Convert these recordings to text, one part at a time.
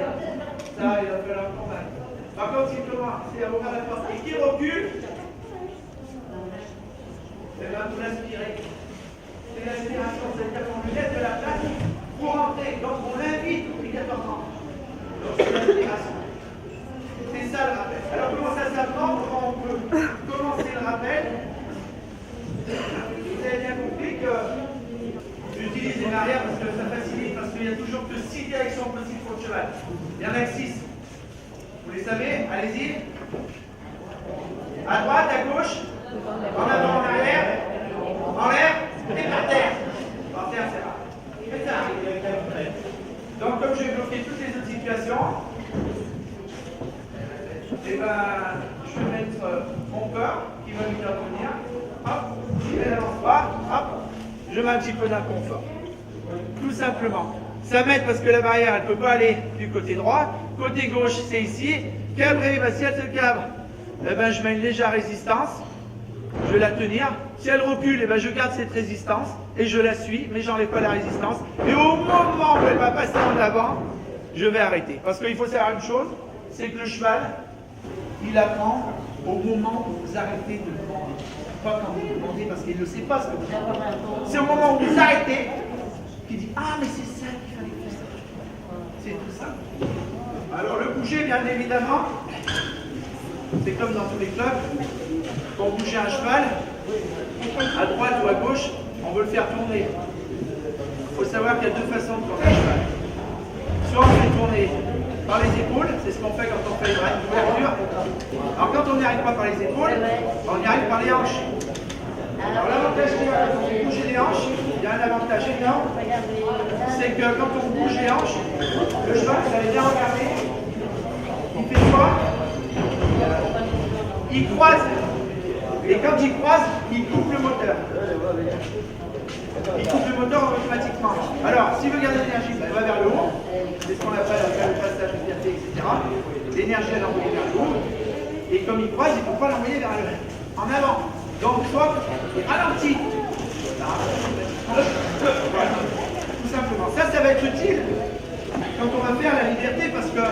passer. Ça, il va falloir convaincre. Par contre, s'il commence à ouvrir la porte et qu'il recule, eh bien, vous l'inspirez. C'est l'aspiration, c'est-à-dire qu'on lui laisse de la place pour entrer. Donc, on l'invite obligatoirement. Donc, c'est l'aspiration. C'est ça le rappel. Alors, comment ça s'apprend? Comment on peut commencer le rappel? Vous avez bien compris que j'utilise les barrières parce que ça facilite, parce qu'il y a toujours que 6 directions possibles pour le cheval. Il y en a que 6. Vous les savez? Allez-y. À droite, à gauche, en avant, en arrière, en l'air et par terre. Par terre, c'est rare. C'est ça. Donc, comme je vais bloquer toutes les autres situations, et ben, je vais mettre mon peur qui va lui faire venir. Hop, il n'avance pas. Hop, je mets un petit peu d'inconfort. Tout simplement. Ça m'aide parce que la barrière, elle ne peut pas aller du côté droit. Côté gauche, c'est ici. Cabré, ben, si elle se cabre, eh ben, je mets une légère résistance. Je vais la tenir. Si elle recule, eh ben, je garde cette résistance et je la suis, mais j'enlève pas la résistance. Et au moment où elle va passer en avant, je vais arrêter. Parce qu'il faut savoir une chose, c'est que le cheval, il apprend au moment où vous arrêtez de demander. Pas quand vous demandez parce qu'il ne sait pas ce que vous demandez. C'est au moment où vous arrêtez qu'il dit « Ah, mais c'est ça qu'il fallait faire. » C'est tout ça. Alors le bouger, bien évidemment, c'est comme dans tous les clubs. Pour bouger un cheval, à droite ou à gauche, on veut le faire tourner. Il faut savoir qu'il y a deux façons de tourner un cheval. Soit on fait tourner par les épaules, c'est ce qu'on fait quand on fait une ouverture. Alors quand on n'y arrive pas par les épaules, on y arrive par les hanches. Alors l'avantage qu'il y a quand on bouge les hanches, il y a un avantage énorme, c'est que quand on bouge les hanches, le cheval, vous allez bien regarder, il fait quoi? Il croise. Et quand il croise, il coupe le moteur. Il coupe le moteur automatiquement. Alors, s'il veut garder l'énergie, il va vers le haut. C'est ce qu'on appelle le passage de fierté, etc. L'énergie, elle l'envoie vers le haut. Et comme il croise, il ne peut pas l'envoyer vers le en avant. Donc, soit il ralentit. Voilà. Tout simplement. Ça va être utile quand on va faire la liberté, parce que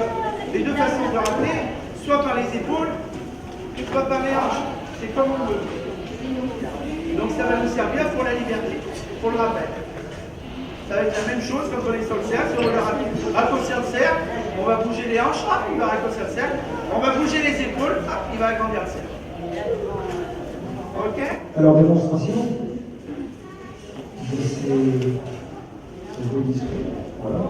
les deux façons de rappeler, soit par les épaules, soit par les hanches. C'est comme on veut. Donc ça va nous servir pour la liberté, pour le rappel. Ça va être la même chose quand on est sur le cercle. Si on veut raccourcir le cercle, on va bouger les hanches, hop, il va raccourcir le cercle. On va bouger les épaules, hop, il va agrandir le cercle. Ok? Alors, démonstration. C'est jouer discret. Voilà.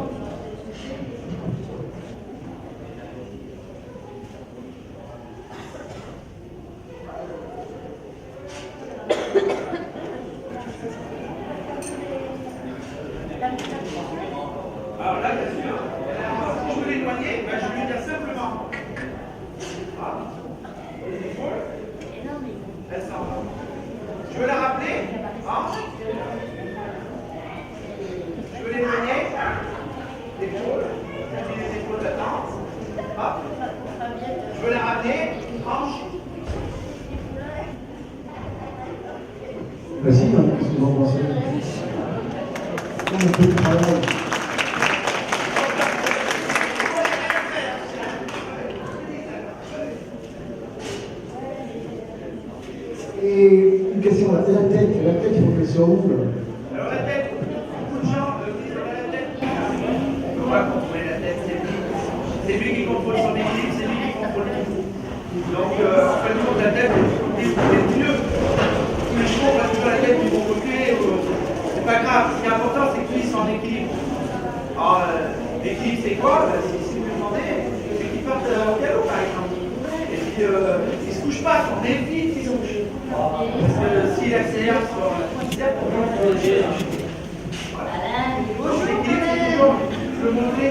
Alors là, bien sûr, si je veux l'éloigner, ben, je vais lui dire simplement. Ah, les épaules, elles s'en vont. Je veux la rappeler. Hanche. Je veux l'éloigner. Épaules. J'utilise les épaules latentes. Hop. Je veux la ramener. Hanche. Vas-y, qu'est-ce que vous en pensez? On peut le travail. Et une question, la tête, il faut qu'elle soit où là? Alors la tête, beaucoup de gens disent la tête. On va contrôler la tête, c'est lui qui contrôle son équilibre, c'est lui qui contrôle tout. Donc en fait, la tête est mieux. Tous les chevaux, on va toujours la tête du bon côté, c'est pas grave. Ce qui est important, c'est qu'ils soient en équilibre. Alors, l'équilibre, c'est quoi? Si vous me demandez, c'est qu'ils partent au galop, par exemple. Et puis, ils ne se couchent pas, on évite qu'ils se couchent. Parce que s'il accélère sur la petite on peut protéger. Voilà. Donc, l'équilibre, c'est toujours le montrer.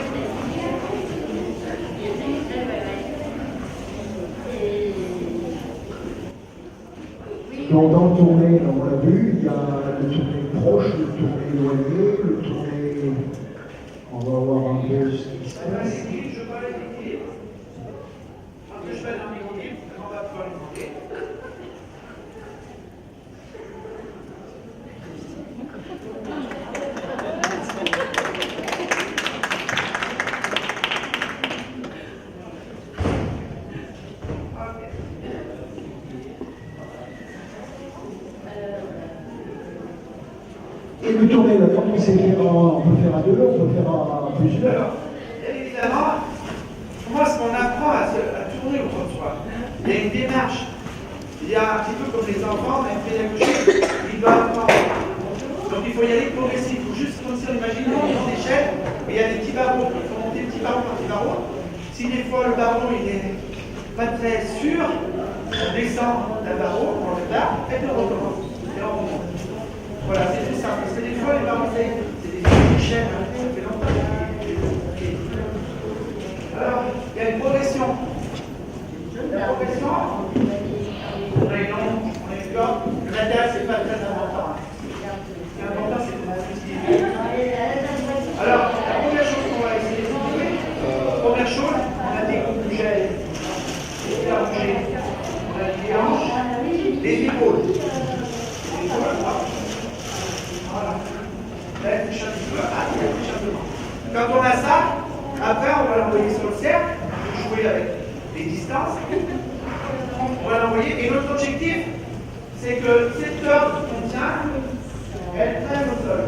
Dans le tourné, on l'a vu, il y a le tourné proche, le tourné éloigné, le tourné. On va voir un peu ce qui se passe. Je parle d'équilibre. Quand je fais un équilibre, on va pouvoir le monter. tourner là, quand on sait faire, on peut faire à deux, on peut faire à plusieurs. Alors, bien évidemment, moi, ce qu'on apprend à tourner autour de soi, il y a une démarche. Il y a un petit peu comme les enfants, même pédagogique, ils doivent apprendre. Donc il faut y aller progressif. Il faut juste comme si on imagine des échelles, mais il y a des petits barreaux. Il faut monter petit barreau par petit barreau. Si des fois le barreau il n'est pas très sûr, on descend d'un barreau, on le là, et on recommence. Et on remonte. Voilà, c'est tout simple. Parce que des fois les barreaux, c'est des échelles, ça fait longtemps. Alors, il y a une progression. La progression, on a une onde, on a une corde. Le latéral, c'est pas très important. Ce qui est important, c'est de l'utiliser. Alors, la première chose qu'on va essayer de trouver, première chose, on a des bougets, des allongés, on a des hanches, des épaules. Les épaules, voilà. Là, elle touche un petit peu, elle touche un peu. Quand on a ça, après, on va l'envoyer sur le cercle, pour jouer avec les distances. On va l'envoyer. Et notre objectif, c'est que cette corde qu'on tient, elle traîne au sol.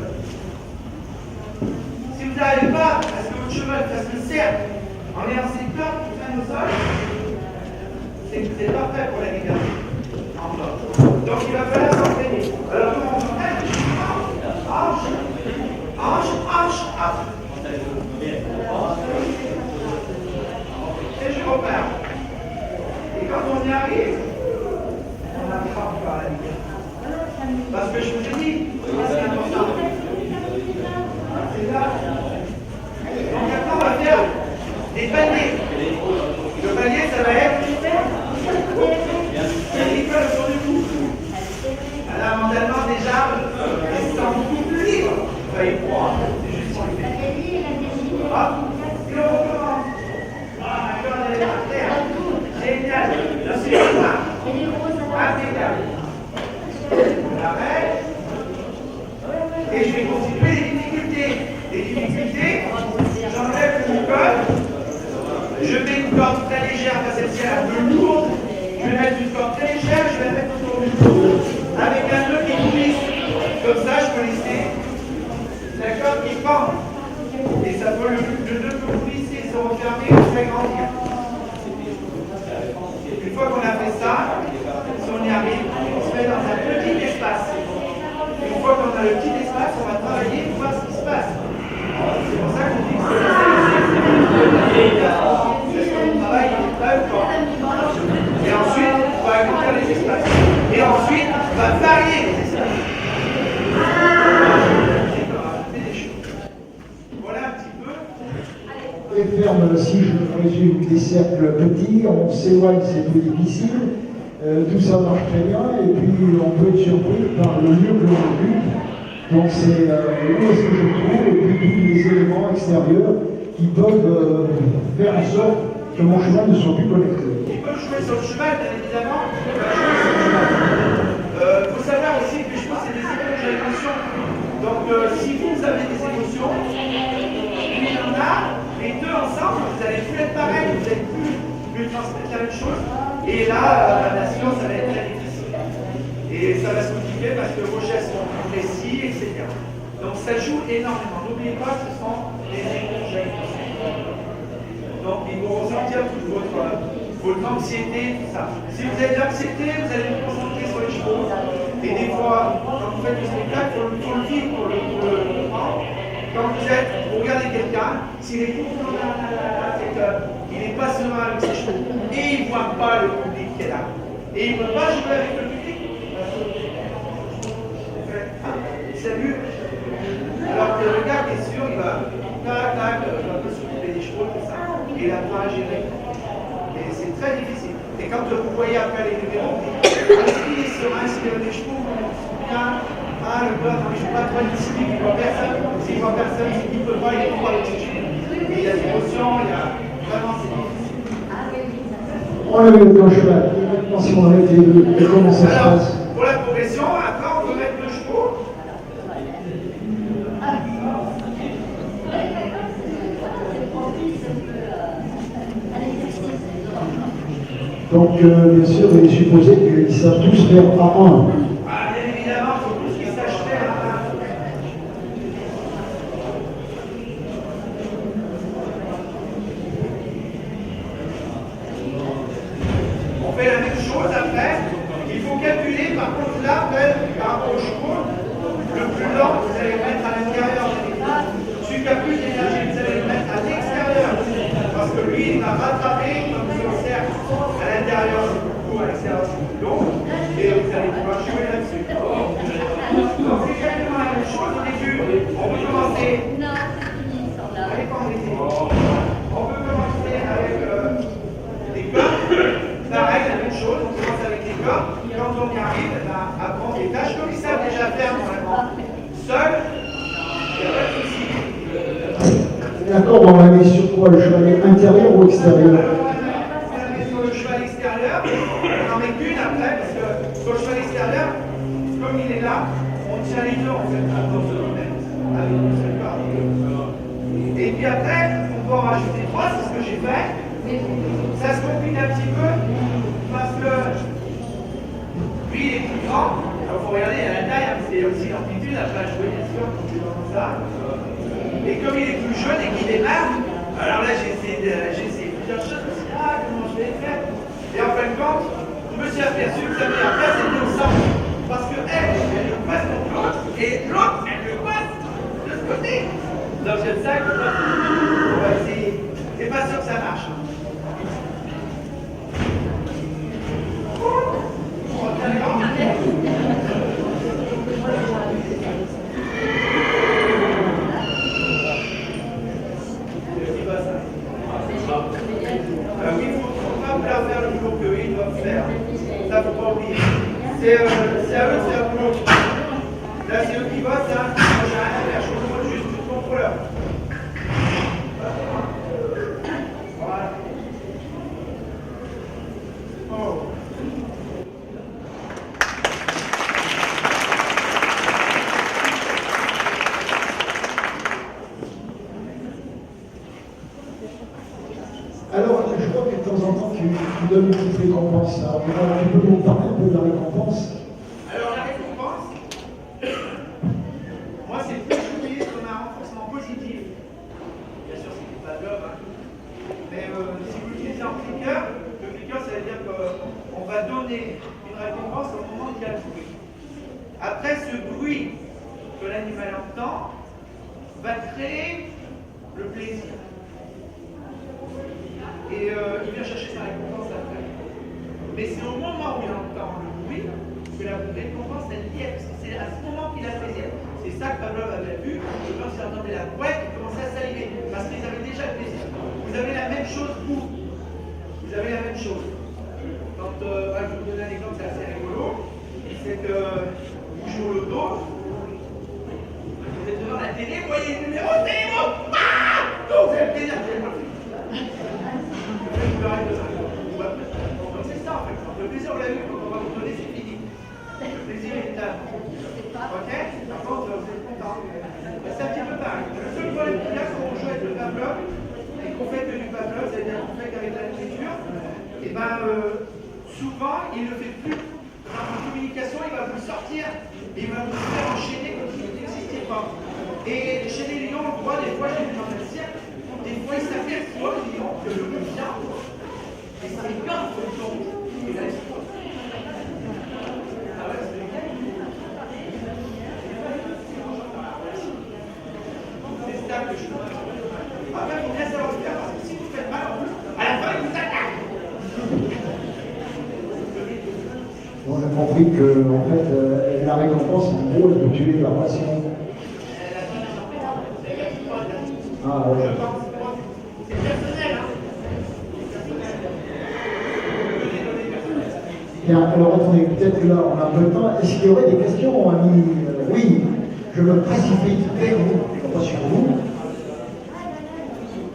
Si vous n'arrivez pas à ce que votre cheval fasse le cercle en ayant cette corde qui traîne au sol, c'est que vous n'êtes pas prêt pour la garder en bas. Donc il va falloir s'entraîner. Alors comment on s'entraîne? Hanche, hanche, hanche, hanche. Et je repars. Et quand on y arrive, on attrape par la ligne. Parce que je vous ai dit, c'est important. C'est là. Donc maintenant, on va faire des paliers. Le palier, ça va être il colle autour du cou. Alors, mentalement, déjà, ils sont beaucoup plus libres. Vous voyez, c'est juste son idée. Hop, et on recommence. Ah, d'accord, on est par terre. Génial. Là, c'est ça. Impeccable. On arrête. Et je vais continuer les difficultés. Les difficultés, j'enlève mon code. Je mets une corde très légère, parce que celle-ci est un peu lourde. Je vais mettre une corde très légère, je vais la mettre autour du cou. Avec un nœud qui glisse. Comme ça, je peux laisser la corde qui pend. Et ça peut, le nœud peut glisser, se refermer et s'agrandir. Une fois qu'on a fait ça, si on y arrive, on se met dans un petit espace. Une fois qu'on a le petit espace, on va travailler pour voir ce qui se passe. C'est pour ça qu'on dit que c'est on travaille très fort. Et ensuite, on va agrandir les espaces. Et ensuite, on va varier les espaces. Voilà un petit peu. Et ferme, si je résume des cercles petits, on s'éloigne, c'est plus difficile. Tout ça marche très bien, et puis on peut être surpris par le lieu que l'on occupe. Donc c'est où est-ce que je trouve, et puis tous les éléments extérieurs qui peuvent faire en sorte que mon cheval ne soit plus connecté. Il peut jouer sur le cheval, bien évidemment. Il faut savoir aussi que je pense que c'est des éponges à émotions. Donc si vous avez des émotions, lui il en a, les deux ensemble, vous n'allez plus être pareil, vous n'allez plus transmettre la même chose. Et là, la nation, ça va être très difficile. Et ça va se compliquer parce que vos gestes sont précis, etc. Donc ça joue énormément. N'oubliez pas que ce sont des éponges à émotions. Donc ils vont ressentir toute votre anxiété, tout ça. Si vous avez de l'anxiété, vous allez vous concentrer sur les chevaux. Et des fois, quand vous faites du spectacle, il faut le vivre pour le comprendre. Quand vous regardez quelqu'un, s'il est tout le temps là, c'est qu'il n'est pas serein avec ses chevaux. Et il ne voit pas le public qui est là. Et il ne peut pas jouer avec le public. Salut. Alors que le gars qui est sûr, il va tac, il va s'occuper des chevaux, tout ça. Et il apprend à gérer. Et c'est très difficile. Et quand vous voyez après les numéros, il est serein, s'il a des chevaux, bien. Ah, le gars, non, je ne suis pas trop discipliné, il ne voit personne. S'il ne voit personne, c'est qu'il ne peut pas, il ne peut pas aller chercher. Il y a des émotions, il y a. Vraiment, c'est difficile. On avait le cheval. Maintenant, si on avait été comment ça se passe? Pour la progression, après, on peut mettre le chevaux. Donc, bien sûr, il est supposé qu'ils savent tous faire A1. Ah, bien évidemment, il faut tous qu'ils sachent faire. On fait la même chose après. Il faut calculer, par contre, là, par rapport au chevaux, le plus lent, vous allez le mettre à l'intérieur. Celui qui a plus d'énergie, vous allez le mettre à l'extérieur. Parce que lui, il va rattraper, comme vous observez, à l'intérieur, ou à l'extérieur, c'est plus long. Et vous allez pouvoir jouer là-dessus. Donc, c'est exactement la même chose au début. On peut commencer. On peut commencer avec les cordes. Pareil, la même chose. On commence avec les cordes. Quand on y arrive, à prendre des tâches comme ils savent déjà faire normalement. Seul, il n'y a pas de souci. D'accord, on la met sur quoi? Le chevalet intérieur ou extérieur? Alors, on la met sur le cheval extérieur. On en met qu'une après, parce que sur le cheval extérieur, comme il est là, on tient les deux en fait. Avec une seule corde. Et puis après, on peut en rajouter 3, c'est ce que j'ai fait. Ça se complique un petit peu parce que lui il est plus grand. Alors il faut regarder à la taille, c'est aussi l'amplitude, après à jouer bien sûr, comme ça. Et comme il est plus jeune et qu'il démarre, alors là j'ai essayé plusieurs choses, je me suis dit, comment je vais faire? Et en fin de compte, je me suis aperçu que sa meilleure place était au centre. Parce que elle le passe contre l'autre, et l'autre, elle le passe de ce côté. Donc j'aime ça, on va essayer. C'est pas sûr que ça marche. Oui, il faut pas vouloir faire le boulot qu'eux ils doivent faire. Ça, faut pas oublier. C'est à eux de faire le boulot. Là, c'est eux qui votent, hein. Moi, j'ai rien à faire. Je suis juste le contrôleur. Voilà. Oh. Alors, je vois que de temps en temps, tu donnes une petite récompense. Alors, tu peux nous parler un peu de la récompense? Alors, la récompense, moi, c'est plus utilisé comme un renforcement positif. Bien sûr, c'est pas de l'homme, hein. Mais si vous l'utilisez en clicker, le clicker, ça veut dire qu'on va donner une récompense au moment où il y a le bruit. Après, ce bruit que l'animal entend va créer le plaisir. Et il vient chercher sa récompense après. Mais c'est au moment où il entend le bruit que la récompense elle vient, parce que c'est à ce moment qu'il a plaisir. C'est ça que Pavlov avait vu, quand il entendait la couette, il commençait à saliver, parce qu'ils avaient déjà le plaisir. Vous avez la même chose, vous. Vous avez la même chose. Quand je vais vous donner un exemple, c'est assez rigolo, c'est que vous jouez au loto, vous êtes devant la télé, vous voyez le numéro, c'est les mots. Vous avez le plaisir, vous avez le plaisir. Donc c'est ça en fait. Le plaisir, on l'a vu, quand on va vous donner, c'est fini. Le plaisir est là. Ok? Par contre, vous êtes content. C'est un petit peu pareil. Le seul problème qu'il y a quand on joue avec le Pavlov et qu'on fait que du Pavlov, c'est-à-dire qu'on fait qu'avec la nourriture, et ben souvent il ne fait plus. Dans une communication, il va vous sortir, il va vous faire enchaîner comme si vous n'existiez pas. Et chez les lions, on voit des fois, j'ai vu dans le cirque, des fois ils s'aperçoivent, les lions, que le vient, et c'est quand il tombe, il a explosé. Ah ouais, c'est ça que je veux. Après, il faut bien savoir le faire, parce que si vous faites mal en plus, à la fin, il vous attaque. On a compris que, en fait, la récompense, en gros, elle peut tuer la passion. Ah, ouais. C'est personnel, hein. Bien, alors attendez, peut-être que là, on a un peu de temps. Est-ce qu'il y aurait des questions, mon ami? Oui, je me précipite vers vous, pas sur vous.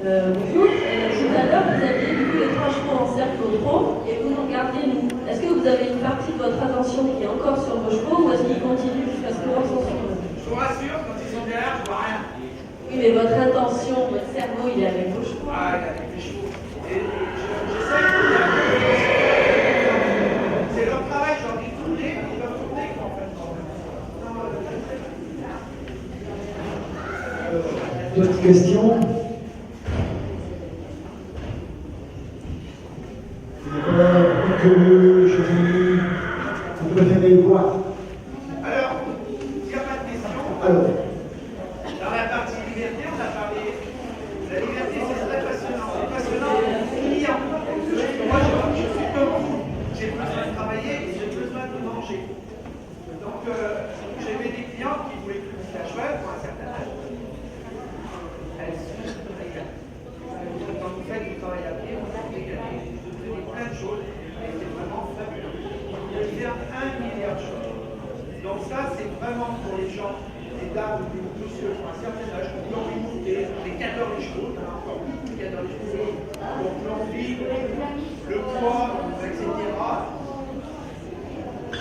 Bonjour, tout à l'heure vous aviez vu les 3 chevaux en cercle au trot et vous nous regardez nous. Est-ce que vous avez une partie de votre attention qui est encore sur vos chevaux ou est-ce qu'ils continuent jusqu'à ce que l'on s'en suive? Je vous rassure, quand ils sont derrière, je vois rien. Oui, mais votre attention, votre cerveau, il est avec vos chevaux. Ah, il y a des chevaux. Et j'essaie de c'est leur travail, je leur dis de tourner, ils doivent tourner en fait. D'autres questions? vous préférez quoi? Alors, il n'y a pas de question. Alors, Dans la partie liberté, on a parlé. La liberté, c'est très passionnant. C'est passionnant pour le client. Moi, je suis comme vous. J'ai besoin de travailler et j'ai besoin de manger. Donc, j'avais des clients qui voulaient plus de la cheval pour un certain âge. Elles sont régalées. Quand vous faites du travail à pied, vous êtes régalés. Vous faisez plein de choses et c'est vraiment fabuleux. On peut faire 1 milliard de choses. Donc ça, c'est vraiment pour les gens, les dames, les monsieur, pour un certain âge, qui ont envie de monter, les qui adorent les chevaux, il y en a encore beaucoup qui adorent les chevaux, donc l'envie, le poids, etc.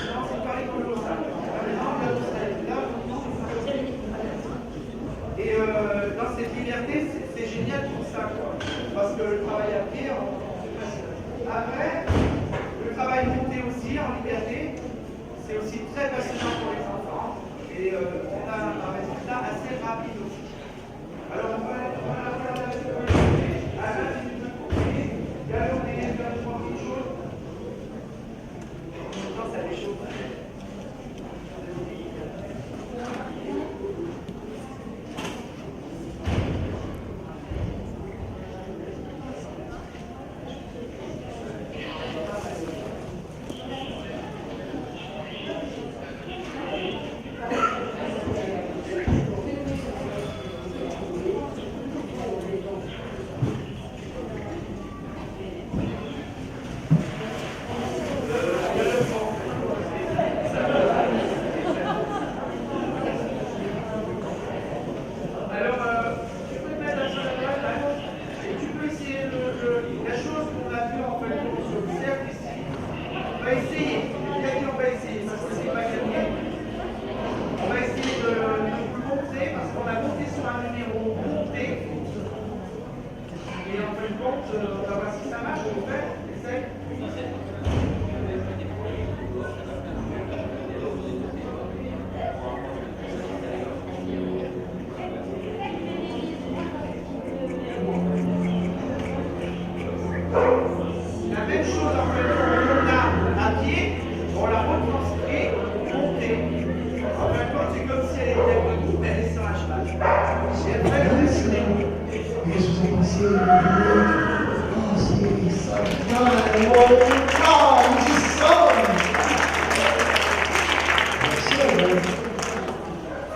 Non, c'est pareil pour l'Australie. Et dans cette liberté, c'est génial pour ça, quoi. Parce que le travail à pied, c'est facile. Après, le travail monté aussi en liberté, c'est aussi très passionnant pour les enfants. Et on a un résultat assez rapide aussi. Alors on va faire la psychologie, à la difficulté, galonner, faire de petites choses. Non, ça des choses.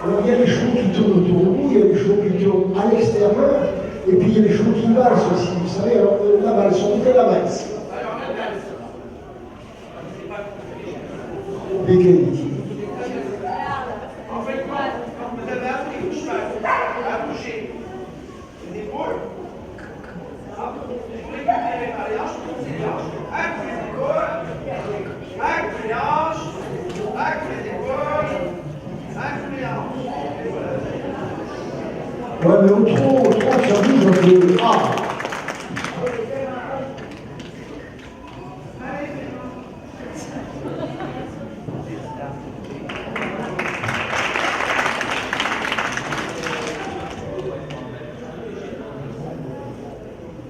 Alors il y a les chevaux qui tournent autour de vous, il y a les chevaux qui tournent à l'extérieur, et puis il y a les chevaux qui valsent aussi. Vous savez, alors la valse, on fait la valse. Mécanique. En fait, quand vous avez appris au cheval à bouger une épaule, vous récupérez par les hanches, vous poussez les hanches, avec les épaules, avec les hanches, avec les épaules, avec les hanches. Et voilà. Ouais, mais trop, ça bouge un peu. Ah!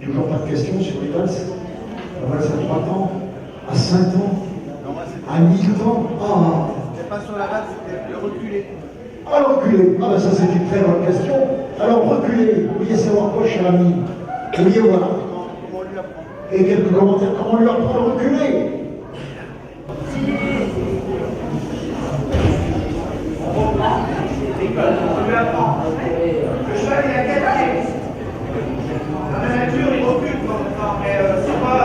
Toujours pas de questions sur les valses? La valse à 3 ans, à 5 ans, à 1000 ans. Ah! C'était pas sur la base, c'était le reculer. Alors reculer. Ah ben ça c'est une très bonne question. Alors reculer, vous vouliez savoir quoi, cher ami? Vous vouliez voir. Comment on lui apprend? Et quelques commentaires, comment lui apprendre à reculer? On lui apprend. Le cheval, il a 4 pieds. Dans la nature, il recule de temps en temps, mais c'est pas,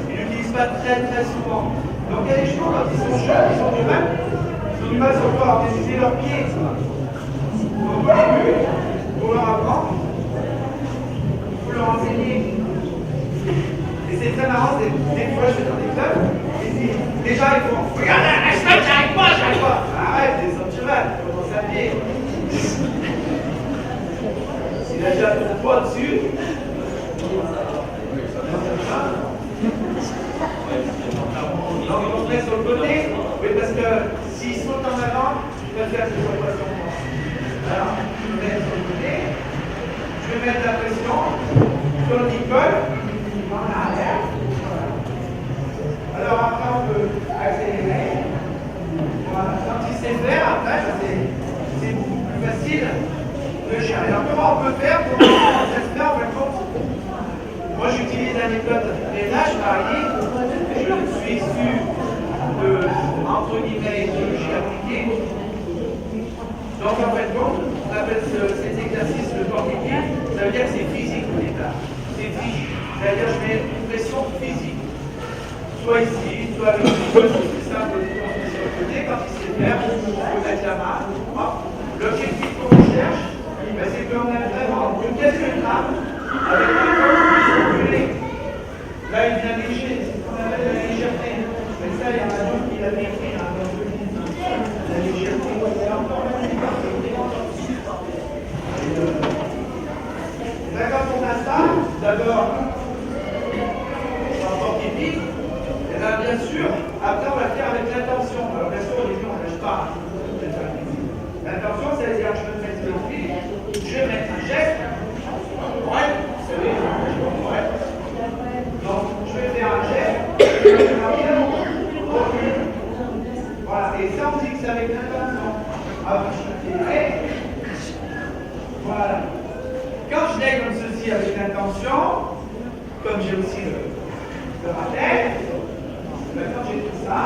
il n'utilise pas très souvent. Donc il y a des chevaux, quand ils sont jeunes, ils ont du mal encore à utiliser leurs pieds. Donc au début, pour leur apprendre, il faut leur enseigner. Et c'est très marrant, des fois je vais dans des clubs, et déjà ils font regarde un cheval, j'arrive pas. Arrête, des autres chevals, commence à pied. S'il a déjà ton poids dessus, donc on se met sur le côté, oui, parce que s'il saute en avant, il va faire des opérations. Alors, je vais mettre sur le côté, je vais mettre la pression sur le nicole, en arrière. Alors, comment on peut faire pour ça se fait en fin de compte. Moi j'utilise la méthode drainage varié. Je suis issu de, entre guillemets, éthologie appliquée. Donc en fin de compte, on appelle ces exercices le corps technique, ça veut dire que c'est physique au départ. C'est physique. C'est-à-dire que je mets une pression physique. Soit ici, soit avec une chose plus simple de sur le côté, quand il sait faire, on peut mettre la main. L'objectif qu'on recherche, c'est qu'on a vraiment que quelques grammes avec un corps qui puisse reculer. Là, il vient léger, c'est ce qu'on appelle la légèreté. Mais ça, il y en a d'autres qui l'avaient écrit. La légèreté, c'est encore même des parties. Là, quand on a ça, d'abord, en tant qu'épique, et là, bien sûr, après, on va le faire avec l'intention. Alors, bien sûr, au début, on ne lâche pas. L'intention, c'est-à-dire que je vais mettre le pied, je vais mettre un geste. Ouais, vous savez, ouais. Donc, je vais faire un geste, je vais faire un bien, recul. Voilà, et ça, on dit que c'est avec l'intention. Ah, je fais, voilà. Quand je l'ai comme ceci avec l'intention, comme j'ai aussi le rappel, maintenant j'ai tout ça,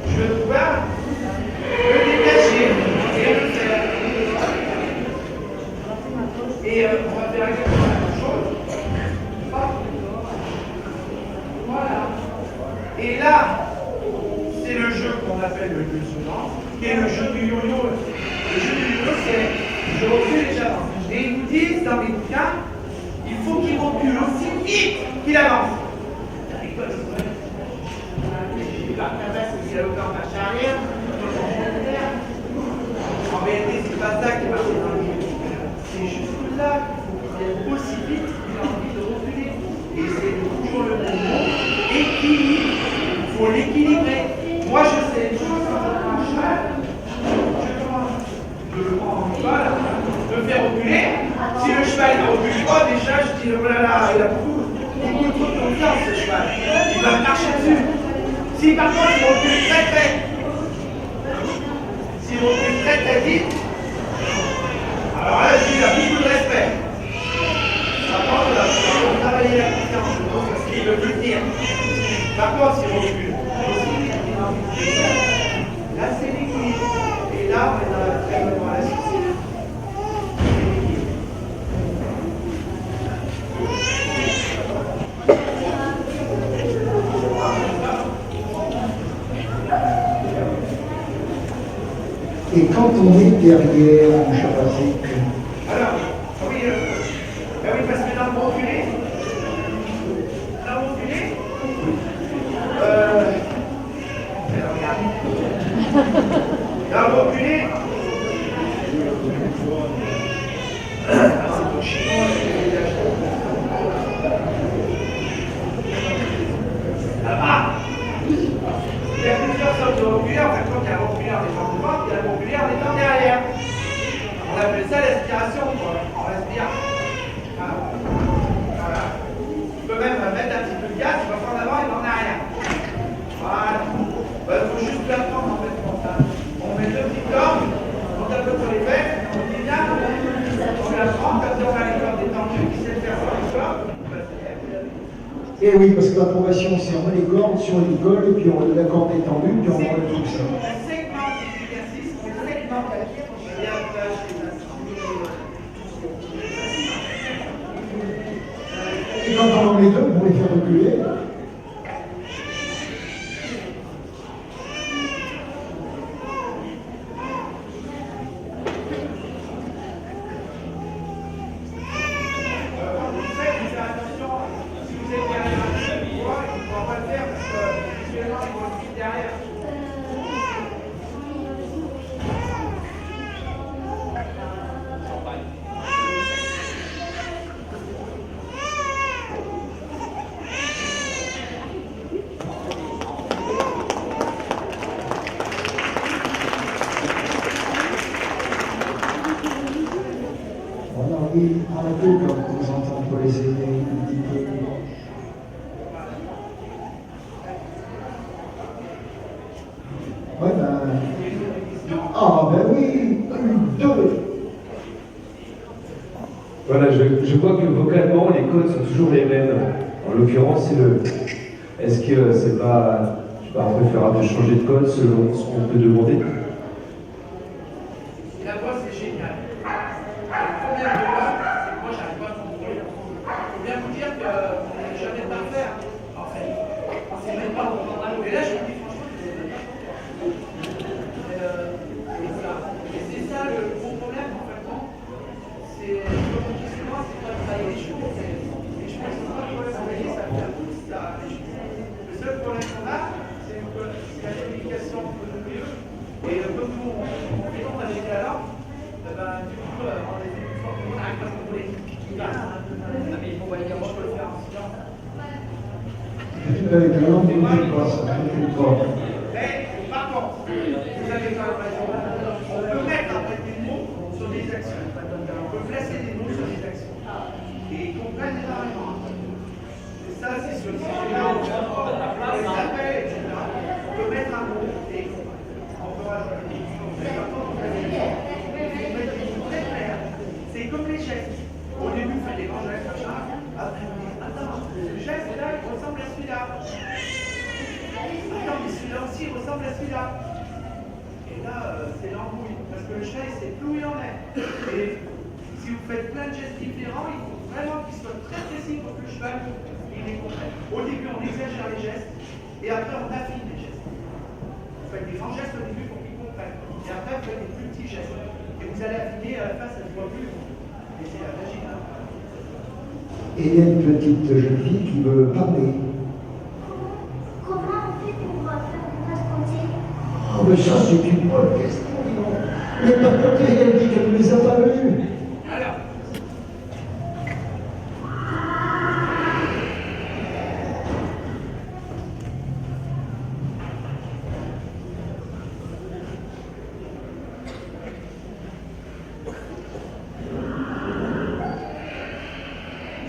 je vais pouvoir le détacher et le faire. Et on va faire exactement la même chose. Voilà. Et là, c'est le jeu qu'on appelle le jeu suivant, qui est le jeu du yo-yo. Le jeu du yo-yo, c'est je recule et j'avance. Et ils nous disent dans les bouquins, il faut qu'il recule aussi vite qu'il avance. En réalité, c'est pas ça qui est marqué dans le livre. C'est juste là qu'il faut aussi vite qu'il a envie de reculer. Et c'est toujours le bon équilibre. Il faut l'équilibrer. Moi, je sais une chose, quand je prends un cheval, je le prends en cheval, je le fais reculer. Si le cheval ne recule pas, déjà, je dis, oh là là, il a beaucoup trop de confiance, ce cheval. Il va me marcher dessus. Si par contre, il recule très, s'il recule très vite, alors là, il a beaucoup de respect. Par contre, là, il faut travailler la confiance, parce qu'il veut plus tenir. Par contre, s'il recule, là, c'est l'équilibre. Et là, on est dans la très bonne relation. Et quand on est derrière un chapasique, alors, oui, parce que dans le reculé, dans le reculé, c'est pour chinois, là-bas, il y a plusieurs sortes de reculeurs. En fait, quand il y a un reculeur en étant devant, il y a un reculeur en étant derrière. On appelle ça l'aspiration, quoi. On respire. Voilà. Tu peux même mettre un petit peu de gaz, tu vas prendre avant et en arrière. Voilà. Il faut juste l'apprendre en fait comme ça. On met deux petites cordes, on tape sur les fesses, on dit bien, on l'apprend, comme ça on a les cordes détendues, qui sait faire sur les cordes. et oui, parce que l'approbation, c'est on met les cordes sur les cols, et puis on a la corde étendue, puis on enlève tout ça. On segmente les exercices, on segmente la pièce, on fait un tâche, Et quand on en met deux, pour les faire reculer, Voilà, je vois que vocalement, les codes sont toujours les mêmes. En l'occurrence, c'est le... Est-ce que c'est pas, je sais pas, préférable de changer de code selon ce qu'on peut demander? La voix, c'est génial. Le problème de moi, c'est que moi, j'arrive pas à contrôler. Il faut bien vous dire que on n'est jamais parfait, en fait. C'est même pas. Et là, je vous dis franchement, c'est même pas contrôlé. Et voilà. Et c'est ça le gros problème, en fait. C'est, comme on dit souvent, c'est pas travailler les choses. Et je pense que c'est pas le problème d'envoyer, ça fait tout ça. Le seul problème qu'on a, c'est que la communication entre nous mieux. Et comme nous, on fait dans les cas là, du coup, on les fait plus fort, on n'arrive pas à se contrôler. Mais bon, évidemment, je peux le faire en silence. Avec la langue, on ne pas, ça ne fait pas. Mais par contre, vous avez quand même raison, on peut mettre en fait des mots sur des actions. On peut placer des mots sur des actions. Et ils comprennent énormément. Et ça, c'est sur le sujet-là, on les appelle, etc. On peut mettre un mot et ils comprennent. On peut rajouter. Mais par contre, on peut mettre des mots très clairs. C'est comme les gestes. Au début, vous faites des grands gestes, machin. Après, vous dites, attends, le geste là, il ressemble à celui-là. Attends, mais celui-là aussi, il ressemble à celui-là. Et là, c'est l'embrouille. Parce que le chat, il sait plus où il en est. Et si vous faites plein de gestes différents, il faut vraiment qu'ils soient très précis pour que le cheval, il les comprenne. Au début, on exagère les gestes. Et après, on affine les gestes. Vous faites des grands gestes au début pour qu'ils comprennent. Et après, vous faites des plus petits gestes. Et vous allez affiner, à la fin, ça ne se voit plus. Et c'est la magie. Et il y a une petite jeune fille qui veut parler. Comment on fait pour faire une tasse compter? Oh, mais ça, c'est une bonne question, dis donc. Mais par contre, elle dit qu'elle ne les a pas vus. Alors.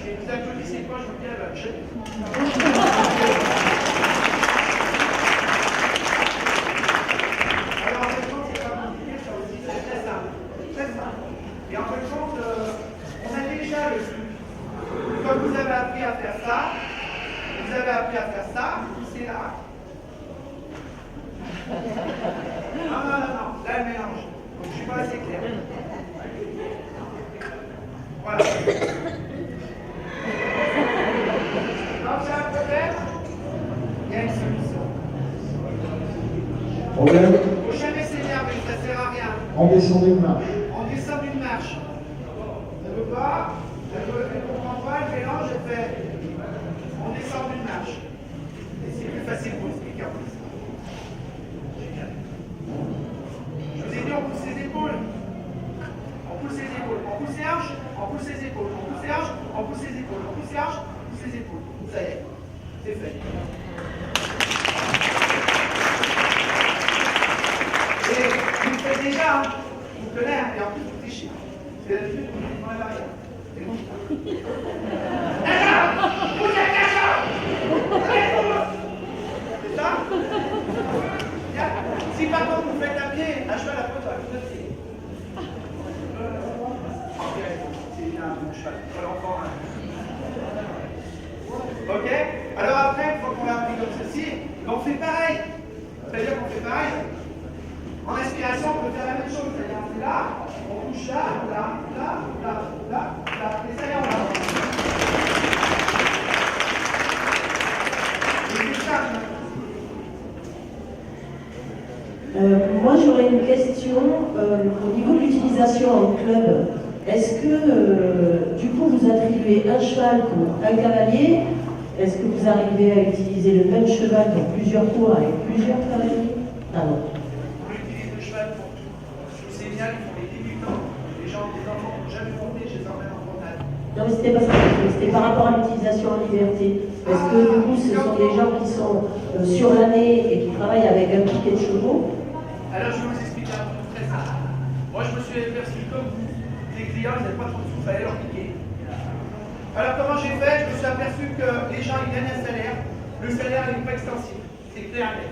Si vous applaudissez pas, je vous dis à la chaîne. Alors en fait, c'est pas compliqué, ça aussi, c'est très simple. Très simple. Et en fait, on a déjà le truc. Comme vous avez appris à faire ça, c'est là. Non, là, elle mélange. Donc, je ne suis pas assez clair. Voilà. Donc, c'est un problème, il y a une solution. Problème, Faut jamais s'énerver, ça ne sert à rien. on descend d'une marche. On descend d'une marche. Ça ne veut pas, elle ne comprend pas, elle mélange, elle fait. On descend d'une marche. Et c'est plus facile pour expliquer en plus. Génial. Je vous ai dit, on pousse les épaules. On pousse les épaules. On pousse les hanches, on pousse les épaules. On pousse les hanches, on pousse les épaules. On pousse les hanches, on pousse les épaules. Ça y est, c'est fait. Et vous le faites déjà, hein. Vous connaissez, hein. Et en plus vous trichez. C'est l'habitude, vous mettez dans la barrière. C'est bon. D'accord. Vous êtes d'accord. C'est ça. Bien. Si par contre vous faites à pied, à cheval à pote, vous êtes pied. C'est bien un cheval. Voilà encore un. Ok. Alors après, une fois qu'on l'a appris comme ceci, on fait pareil. C'est-à-dire qu'on fait pareil. En inspiration, on peut faire la même chose. C'est-à-dire on est là, on touche là, et ça y est, on va. Et c'est ça. Moi, j'aurais une question au niveau de l'utilisation en club. Est-ce que, du coup, vous attribuez un cheval pour un cavalier? Est-ce que vous arrivez à utiliser le même cheval pour plusieurs cours avec plusieurs cavaliers? Ah non. On utilise le cheval pour tout. Je vous signale, ils font les débutants, les gens, des enfants qui n'ont jamais monté, je les emmène en promenade. Non, mais c'était pas ça. C'était par rapport à l'utilisation en liberté. Parce que, du coup, ce sont des gens qui sont sur l'année et qui travaillent avec un piquet de chevaux. Alors, je vais vous expliquer un truc très simple. Moi, je me suis aperçu comme vous, les clients, ils n'avaient pas trop de sous, il fallait leur piquer. Alors, comment j'ai fait? Je me suis aperçu que les gens, ils gagnent un salaire. Le salaire n'est pas extensible. C'est clair et net.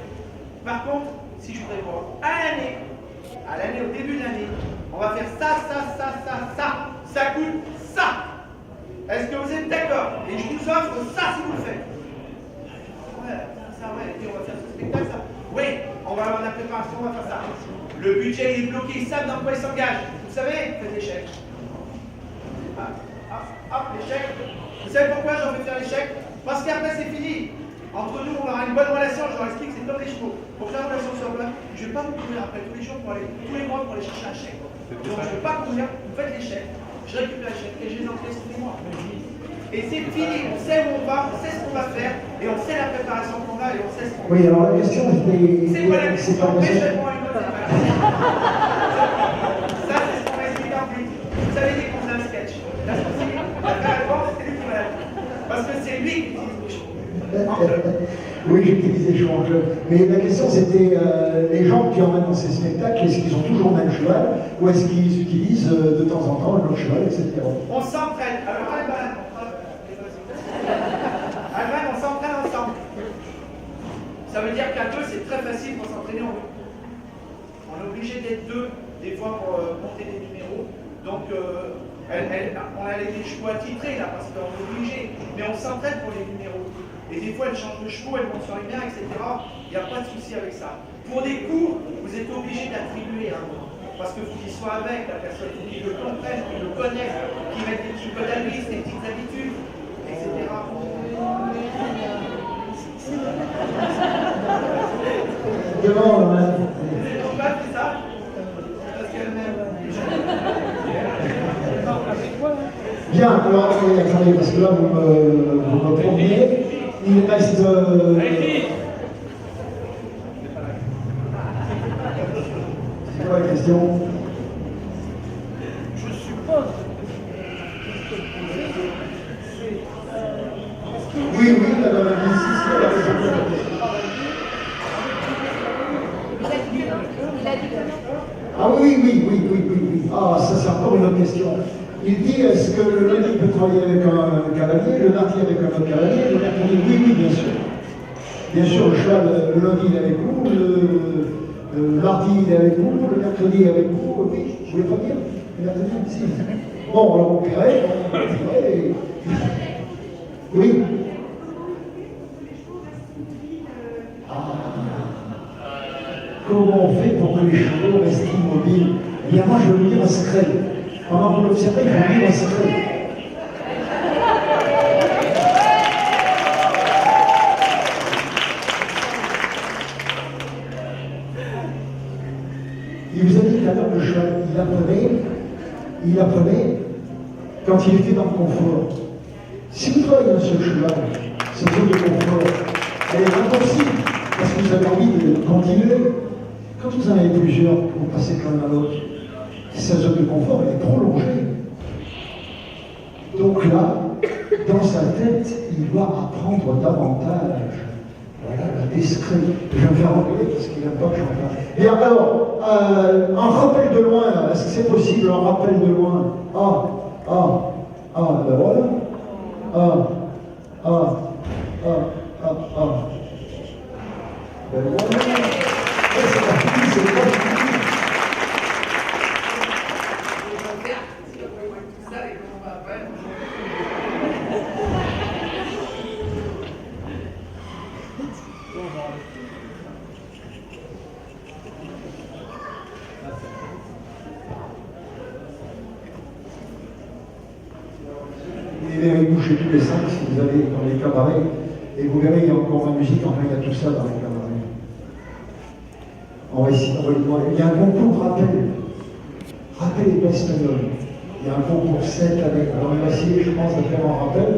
Par contre, si je prévois à l'année, au début de l'année, on va faire ça, ça coûte ça. Est-ce que vous êtes d'accord? Et je vous offre ça si vous le faites. Ouais, ça, ouais, on va faire ce spectacle, ça. Oui, on va avoir la préparation, on va faire ça. Le budget est bloqué, ils savent dans quoi ils s'engagent. Vous savez, faites l'échec. Hop, l'échec. Vous savez pourquoi j'en veux faire l'échec? Parce qu'après c'est fini. Entre nous, on aura une bonne relation, je leur explique, c'est comme les chevaux. Pour faire une relation sur place, je ne vais pas vous courir après tous les jours pour aller, tous les mois pour aller chercher un chèque. Donc je ne vais pas courir, vous faites l'échec, je récupère l'échec et je les encaisse tous les mois. Et c'est fini, on sait où on va, on sait ce qu'on va faire, et on sait la préparation qu'on a, et on sait ce qu'on va faire. Oui, alors la question était... C'est pas la question, pas mais je possible. réponds à une autre. Ça, c'est ce qu'on va expliquer en politique. Vous savez, dès qu'on fait un sketch, la réponse, c'est lui qui va la dire. Parce que c'est lui qui utilise les choses. Oui, j'utilise les chevaux en club. Mais la question c'était, les gens qui emmènent dans ces spectacles, est-ce qu'ils ont toujours le même cheval ou est-ce qu'ils utilisent de temps en temps le cheval, etc. On s'entraîne. Alors, Alban, on s'entraîne ensemble. Ça veut dire qu'à deux, c'est très facile pour s'entraîner en groupe. On est obligé d'être deux, des fois, pour monter des numéros. Donc, on a les chevaux attitrés, là, parce qu'on est obligé. Mais on s'entraîne pour les numéros. Et des fois, elles changent de chevaux, elles vont sur les biens, etc. Il n'y a pas de souci avec ça. Pour des cours, vous êtes obligé d'attribuer un nom. Parce qu'il faut qu'il soit avec la personne, il faut qu'il le comprenne, qu'il le connaisse, qu'il mette des petits codes à glisse, des petites habitudes, etc. Devant, Pourquoi c'est ça? Parce qu'elle m'aime. Bien, alors attendez, parce que là vous me promenez. Il reste. C'est quoi la question? Je suppose. Oui, madame la ministre, ah oui. Ah, ça c'est encore une autre question. Il dit, est-ce que le lundi peut travailler avec un cavalier, le mardi avec un autre cavalier, le mercredi? Oui, bien sûr. Bien sûr, le cheval, le lundi il est avec vous, le mardi il est avec vous, le mercredi il est avec vous. Oui, je voulais pas dire. Le mercredi, si. Bon, alors on verrait, et... Oui. Comment on fait pour que les chevaux restent immobiles? Eh bien, moi, je vais vous dire un secret. Pendant que vous l'observez, je vais vous dire un secret. Il vous a dit tout à l'heure que le cheval, il apprenait quand il était dans le confort. Si vous travaillez un seul cheval, cette zone de confort, elle est impossible, parce que vous avez envie de continuer. Quand vous en avez plusieurs, vous passez de l'un à l'autre, sa zone de confort, elle est prolongée. Donc là, dans sa tête, il doit apprendre davantage. Voilà, la discret. Je vais me faire engueuler parce qu'il n'aime pas que j'en parle. Bien alors, un rappel de loin, là, est-ce que c'est possible, un rappel de loin? Ben voilà. Ben voilà. C'est pas fini, c'est pas fini. Vous verrez bouger tous les cinq si vous allez dans les cabarets, et vous verrez, il y a encore la musique, enfin il y a tout ça dans les cabarets. On va essayer, il y a un concours rappel et espagnol. Il y a un concours cette année. Alors on va essayer, je pense, de faire un rappel.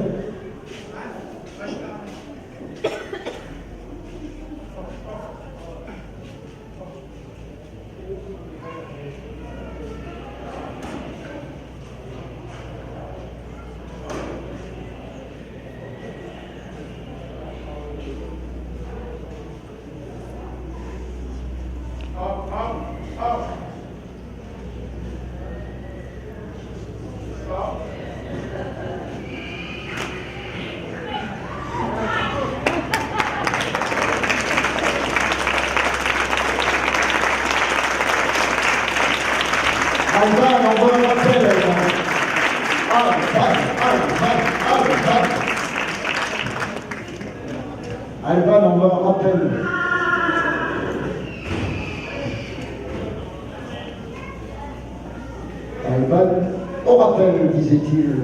Alban, on va un rappel. Alban, au rappel, disait-il.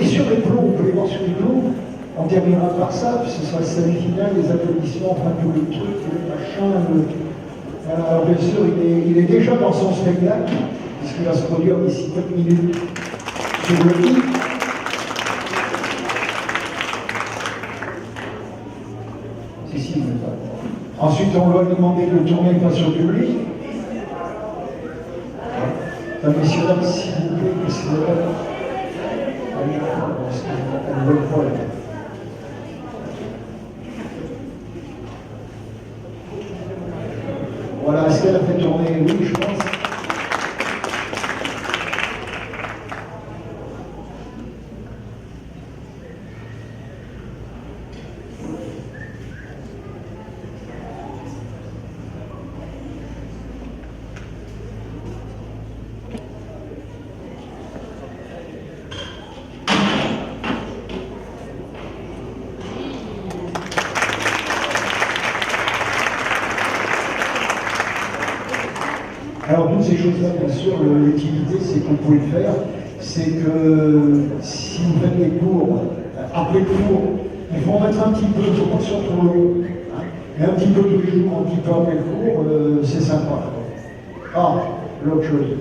Et sur les plombs, vous pouvez voir sur les plombs, on terminera par ça, puis ce sera le semi-final, les applaudissements, enfin tout le truc, le machin. Voilà, alors bien sûr, il est déjà dans son spectacle, puisqu'il va se produire d'ici 4 minutes sur le lit. Si, mais pas. Ensuite, on va lui demander de tourner face au public. Messieurs, dames, s'il vous plaît, qu'est-ce que vous avez? Voilà, est-ce qu'elle a fait tourner? Oui, je pense. Alors, toutes ces choses-là, bien sûr, l'utilité, c'est qu'on peut le faire. C'est que si vous faites les cours, après le cours, il faut en mettre un petit peu, il faut pas que ce soit trop long. Et un petit peu tous les jours, un petit peu après le cours, c'est sympa. Ah, l'autre chose.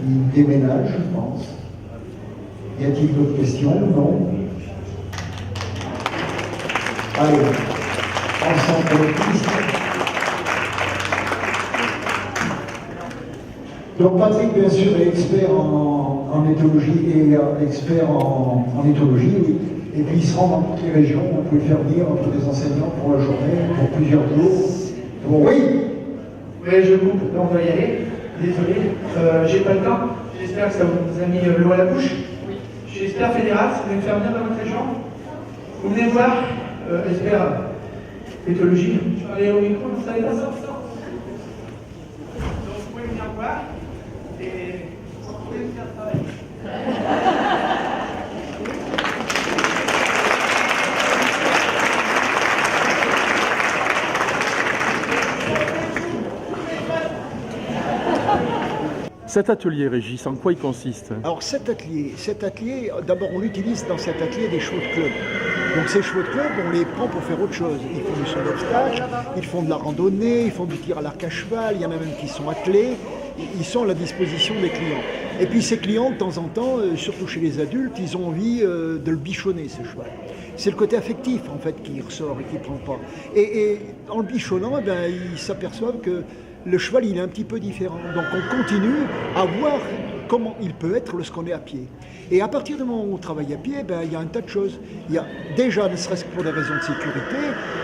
Il déménage, je pense. Y a-t-il d'autres questions? Non. Allez, ensemble pour le piste. Donc Patrick, bien sûr, est expert en éthologie et expert en éthologie, oui. Et puis il se rend dans toutes les régions, on peut le faire venir entre des enseignants pour la journée, pour plusieurs jours. Bon, oui. Oui, je coupe, donc on va y aller. Désolé, j'ai pas le temps. J'espère que ça vous a mis l'eau à la bouche. J'espère fédéral, vous venez me faire venir dans votre région. Vous venez voir, expert éthologie. Je vais aller au micro, vous savez pas ça. Donc vous pouvez venir voir et vous pouvez me faire travailler. Cet atelier, Régis, en quoi il consiste? Alors cet atelier, d'abord on utilise dans cet atelier des chevaux de club. Donc ces chevaux de club, on les prend pour faire autre chose. Ils font du saut d'obstacle, ils font de la randonnée, ils font du tir à l'arc à cheval, il y en a même qui sont attelés, ils sont à la disposition des clients. Et puis ces clients, de temps en temps, surtout chez les adultes, ils ont envie de le bichonner, ce cheval. C'est le côté affectif, en fait, qui ressort et qui ne prend pas. Et en le bichonnant, eh bien, ils s'aperçoivent que le cheval, il est un petit peu différent. Donc on continue à voir comment il peut être lorsqu'on est à pied. Et à partir du moment où on travaille à pied, ben, il y a un tas de choses. Il y a déjà, ne serait-ce que pour des raisons de sécurité,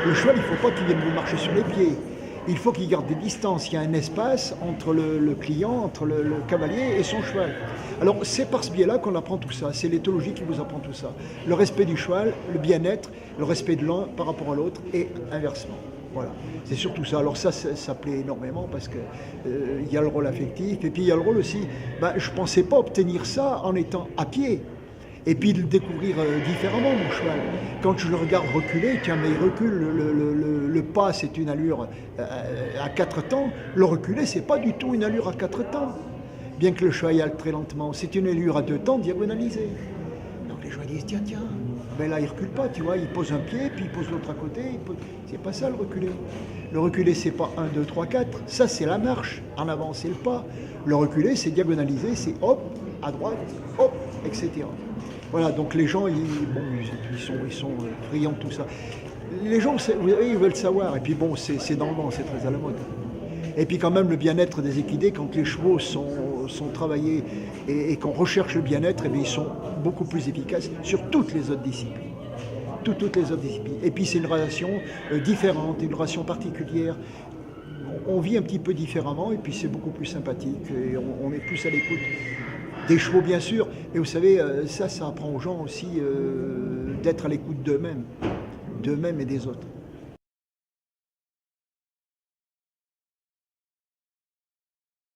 le cheval, il ne faut pas qu'il vienne vous marcher sur les pieds. Il faut qu'il garde des distances. Il y a un espace entre le client, entre le cavalier et son cheval. Alors c'est par ce biais-là qu'on apprend tout ça. C'est l'éthologie qui vous apprend tout ça. Le respect du cheval, le bien-être, le respect de l'un par rapport à l'autre et inversement. Voilà, c'est surtout ça. Alors ça plaît énormément parce que y a le rôle affectif et puis il y a le rôle aussi, je ne pensais pas obtenir ça en étant à pied et puis de le découvrir différemment, mon cheval. Quand je le regarde reculer, tiens, mais il recule, le pas c'est une allure à 4 temps, le reculer c'est pas du tout une allure à 4 temps, bien que le cheval y aille très lentement, c'est une allure à 2 temps diagonalisée. Donc les gens disent, tiens, ben là il recule pas, tu vois, il pose un pied, puis il pose l'autre à côté, c'est pas ça le reculer. Le reculer c'est pas 1, 2, 3, 4, ça c'est la marche, en avant c'est le pas. Le reculer c'est diagonaliser, c'est hop, à droite, hop, etc. Voilà, donc les gens, ils sont friands de tout ça. Les gens, vous savez, ils veulent savoir, et puis bon, c'est dans le vent, c'est très à la mode. Et puis quand même le bien-être des équidés, quand les chevaux sont travaillés et qu'on recherche le bien-être, eh bien, ils sont beaucoup plus efficaces sur toutes les autres disciplines. Toutes les autres disciplines. Et puis c'est une relation différente, une relation particulière. On vit un petit peu différemment et puis c'est beaucoup plus sympathique et on est plus à l'écoute des chevaux bien sûr. Et vous savez, ça apprend aux gens aussi d'être à l'écoute d'eux-mêmes et des autres.